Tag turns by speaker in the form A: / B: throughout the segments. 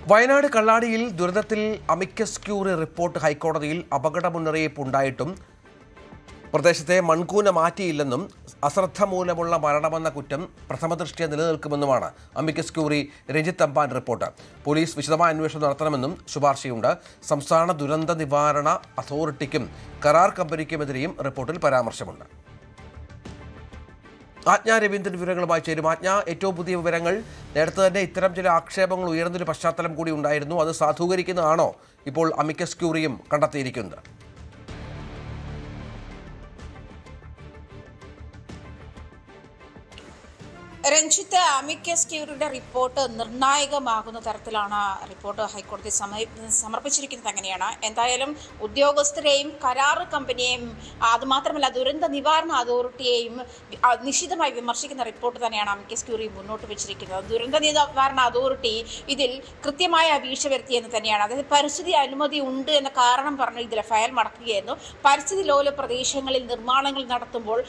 A: വയനാട് കള്ളാടിയിൽ ദുരന്തത്തിൽ amicus curiae report ഹൈക്കോടതിയിൽ അപകട മുന്നറിയിപ്പ് ഉണ്ടായിട്ടും പ്രദേശത്തെ മൺകൂന മാറ്റിയില്ലെന്നും അശ്രദ്ധ മൂലമുള്ള മരണമെന്ന കുറ്റം പ്രഥമദൃഷ്ട്യാ നിലനിൽക്കുമെന്നുമാണ് amicus curiae Ranjith Thampan report. Police വിശദമായ അന്വേഷണം നടത്തണമെന്നും ശുപാർശയുണ്ട്. സംസ്ഥാന ദുരന്ത നിവാരണ അതോറിറ്റിക്കും കരാർ കമ്പനിക്കുമെതിരെയും റിപ്പോർട്ടിൽ പരാമർശമുണ്ട്. ആജ്ഞ രവീന്ദ്രൻ വിവരങ്ങളുമായി ചേരും. ആജ്ഞ, ഏറ്റവും പുതിയ വിവരങ്ങൾ. നേരത്തെ തന്നെ ഇത്തരം ചില ആക്ഷേപങ്ങൾ ഉയർന്നൊരു പശ്ചാത്തലം കൂടി ഉണ്ടായിരുന്നു. അത് സാധൂകരിക്കുന്നതാണോ ഇപ്പോൾ അമിക്കസ് ക്യൂറിയും കണ്ടെത്തിയിരിക്കുന്നത്?
B: രഞ്ജിത്ത്, അമിക്കസ് ക്യൂറിയുടെ റിപ്പോർട്ട് നിർണായകമാകുന്ന തരത്തിലാണ് റിപ്പോർട്ട് ഹൈക്കോടതി സമർപ്പിച്ചിരിക്കുന്നത്. അങ്ങനെയാണ് എന്തായാലും ഉദ്യോഗസ്ഥരെയും കരാർ കമ്പനിയെയും അതുമാത്രമല്ല ദുരന്ത നിവാരണ അതോറിറ്റിയെയും നിശിതമായി വിമർശിക്കുന്ന റിപ്പോർട്ട് തന്നെയാണ് അമിക്കസ് ക്യൂറി മുന്നോട്ട് വെച്ചിരിക്കുന്നത്. ദുരന്ത നിവാരണ അതോറിറ്റി ഇതിൽ കൃത്യമായ വീഴ്ച വരുത്തിയെന്ന് തന്നെയാണ്. അതായത് പരിസ്ഥിതി അനുമതി ഉണ്ട് എന്ന കാരണം പറഞ്ഞ് ഇതിലെ ഫയൽ മടക്കുകയായിരുന്നു. പരിസ്ഥിതി ലോല പ്രദേശങ്ങളിൽ നിർമ്മാണങ്ങൾ നടത്തുമ്പോൾ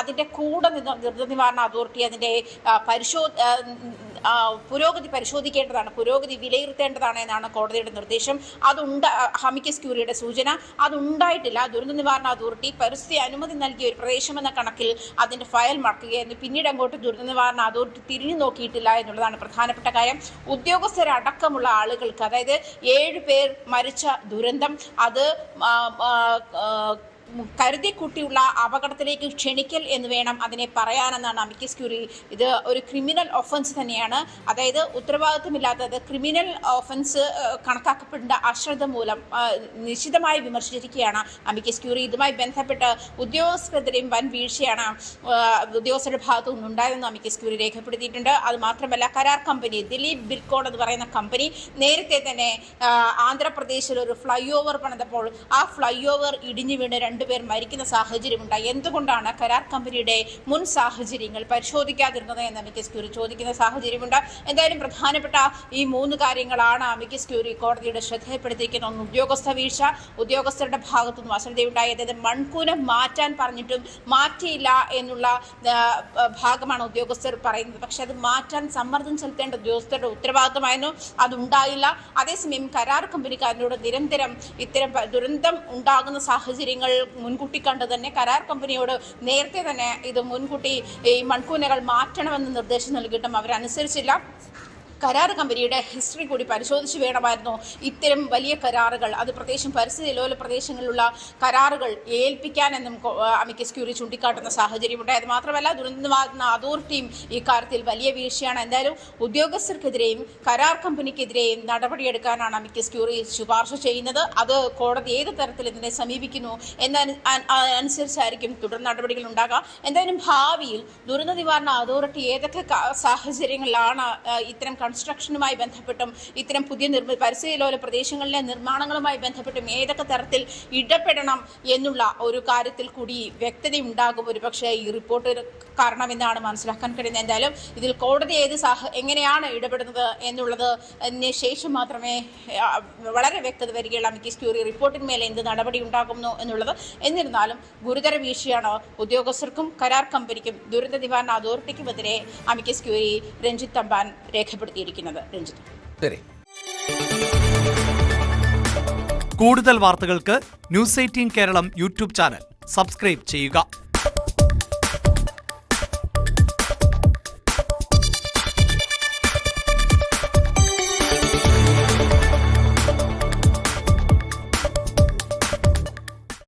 B: അതിന്റെ കൂടെ നിന്ന് ദുരന്ത നിവാരണ അതോറിറ്റി അതിന്റെ പുരോഗതി പരിശോധിക്കേണ്ടതാണ്, പുരോഗതി വിലയിരുത്തേണ്ടതാണ് എന്നാണ് കോടതിയുടെ നിർദ്ദേശം. അമിക്കസ് ക്യൂറിയുടെ സൂചന അതുണ്ടായിട്ടില്ല. ദുരന്ത നിവാരണ അതോറിറ്റി പരിസ്ഥിതി അനുമതി നൽകിയ ഒരു പ്രദേശമെന്ന കണക്കിൽ അതിന്റെ ഫയൽ മടക്കുകയായിരുന്നു. പിന്നീട് അങ്ങോട്ട് ദുരന്ത നിവാരണ അതോറിറ്റി തിരിഞ്ഞു നോക്കിയിട്ടില്ല എന്നുള്ളതാണ് പ്രധാനപ്പെട്ട കാര്യം. ഉദ്യോഗസ്ഥരടക്കമുള്ള ആളുകൾക്ക്, അതായത് 7 പേർ മരിച്ച ദുരന്തം അത് കരുതിക്കുട്ടിയുള്ള അപകടത്തിലേക്ക് ക്ഷണിക്കൽ എന്ന് വേണം അതിനെ പറയാനെന്നാണ് അമിക്കസ് ക്യൂറി. ഇത് ഒരു ക്രിമിനൽ ഒഫൻസ് തന്നെയാണ്. അതായത് ഉത്തരവാദിത്തമില്ലാത്തത് ക്രിമിനൽ ഒഫൻസ് കണക്കാക്കപ്പെടേണ്ട അശ്രദ്ധ മൂലം നിശ്ചിതമായി വിമർശിച്ചിരിക്കുകയാണ് അമിക്കസ് ക്യൂറി. ഇതുമായി ബന്ധപ്പെട്ട് ഉദ്യോഗസ്ഥർക്കെതിരെയും വൻ വീഴ്ചയാണ് ഉദ്യോഗസ്ഥരുടെ ഭാഗത്തു നിന്നുണ്ടായതെന്ന് അമിക്കസ് ക്യൂറി രേഖപ്പെടുത്തിയിട്ടുണ്ട്. അത് മാത്രമല്ല, കരാർ കമ്പനി ദിലീപ് ബിൽക്കോൺ എന്ന് പറയുന്ന കമ്പനി നേരത്തെ തന്നെ ആന്ധ്രാപ്രദേശിൽ ഒരു ഫ്ലൈ ഓവർ പണിതപ്പോൾ ആ ഫ്ലൈ ഓവർ ഇടിഞ്ഞു വീണ് 2 പേർ മരിക്കുന്ന സാഹചര്യമുണ്ടായി. എന്തുകൊണ്ടാണ് കരാർ കമ്പനിയുടെ മുൻ സാഹചര്യങ്ങൾ പരിശോധിക്കാതിരുന്നത് എന്ന് അമിക്കസ് ക്യൂറി ചോദിക്കുന്ന സാഹചര്യമുണ്ട്. എന്തായാലും പ്രധാനപ്പെട്ട ഈ 3 കാര്യങ്ങളാണ് അമിക്കസ് ക്യൂറി കോടതിയുടെ ശ്രദ്ധയിൽപ്പെടുത്തിയിരിക്കുന്ന. ഒന്ന്, ഉദ്യോഗസ്ഥ വീഴ്ച, ഉദ്യോഗസ്ഥരുടെ ഭാഗത്തുനിന്നും അശ്രദ്ധയുണ്ടായി. അതായത് മൺകൂനം മാറ്റാൻ പറഞ്ഞിട്ടും മാറ്റിയില്ല എന്നുള്ള ഭാഗമാണ് ഉദ്യോഗസ്ഥർ പറയുന്നത്. പക്ഷെ അത് മാറ്റാൻ സമ്മർദ്ദം ചെലുത്തേണ്ട ഉദ്യോഗസ്ഥരുടെ ഉത്തരവാദിത്തമായിരുന്നു, അതുണ്ടായില്ല. അതേസമയം കരാർ കമ്പനിക്കാരനോട് നിരന്തരം ഇത്തരം ദുരന്തം ഉണ്ടാകുന്ന സാഹചര്യങ്ങൾ മുൻകൂട്ടി കണ്ട് തന്നെ കരാർ കമ്പനിയോട് നേരത്തെ തന്നെ ഇത് മുൻകൂട്ടി ഈ മൺകൂനകൾ മാറ്റണമെന്ന് നിർദ്ദേശം നൽകിയിട്ടും അവരനുസരിച്ചില്ല. കരാർ കമ്പനിയുടെ ഹിസ്റ്ററി കൂടി പരിശോധിച്ച് വേണമായിരുന്നു ഇത്തരം വലിയ കരാറുകൾ, അത് പ്രത്യേകിച്ചും പരിസ്ഥിതി ലോല പ്രദേശങ്ങളിലുള്ള കരാറുകൾ ഏൽപ്പിക്കാനെന്നും അമിക്കസ് ക്യൂറി ചൂണ്ടിക്കാട്ടുന്ന സാഹചര്യമുണ്ട്. അത് മാത്രമല്ല, ദുരന്ത നിവാരണ അതോറിറ്റിയും ഈ കാര്യത്തിൽ വലിയ വീഴ്ചയാണ്. എന്തായാലും ഉദ്യോഗസ്ഥർക്കെതിരെയും കരാർ കമ്പനിക്കെതിരെയും നടപടിയെടുക്കാനാണ് അമിക്കസ് ക്യൂറി ശുപാർശ ചെയ്യുന്നത്. അത് കോടതി ഏത് തരത്തിൽ ഇതിനെ സമീപിക്കുന്നു എന്നനുസരിച്ചായിരിക്കും തുടർ നടപടികൾ ഉണ്ടാകുക. എന്തായാലും ഭാവിയിൽ ദുരന്ത നിവാരണ അതോറിറ്റി ഏതൊക്കെ സാഹചര്യങ്ങളിലാണ് ഇത്തരം കൺസ്ട്രക്ഷനുമായി ബന്ധപ്പെട്ടും ഇത്തരം പുതിയ പരിസ്ഥിതി ലോല പ്രദേശങ്ങളിലെ നിർമ്മാണങ്ങളുമായി ബന്ധപ്പെട്ടും ഏതൊക്കെ തരത്തിൽ ഇടപെടണം എന്നുള്ള ഒരു കാര്യത്തിൽ കൂടി വ്യക്തതയുണ്ടാകും ഒരുപക്ഷെ ഈ റിപ്പോർട്ട് കാരണമെന്നാണ് മനസ്സിലാക്കാൻ കഴിയുന്നത്. എന്തായാലും ഇതിൽ കോടതി എങ്ങനെയാണ് ഇടപെടുന്നത് എന്നുള്ളത് ശേഷം മാത്രമേ വളരെ വ്യക്തത വരികയുള്ളൂ. അമിക്കസ് ക്യൂറി റിപ്പോർട്ടിന്മേൽ എന്ത് നടപടി ഉണ്ടാകുന്നു എന്നുള്ളത്. എന്നിരുന്നാലും ഗുരുതര വീഴ്ചയാണ് ഉദ്യോഗസ്ഥർക്കും കരാർ കമ്പനിക്കും ദുരന്ത നിവാരണ അതോറിറ്റിക്കുമെതിരെ അമിക്കസ് ക്യൂറി രഞ്ജിത്ത് തമ്പാൻ രേഖപ്പെടുത്തിയിരിക്കുന്നത്. രഞ്ജിത്ത്,
C: കൂടുതൽ വാർത്തകൾക്ക് News 18 Keralam YouTube channel subscribe ചെയ്യുക.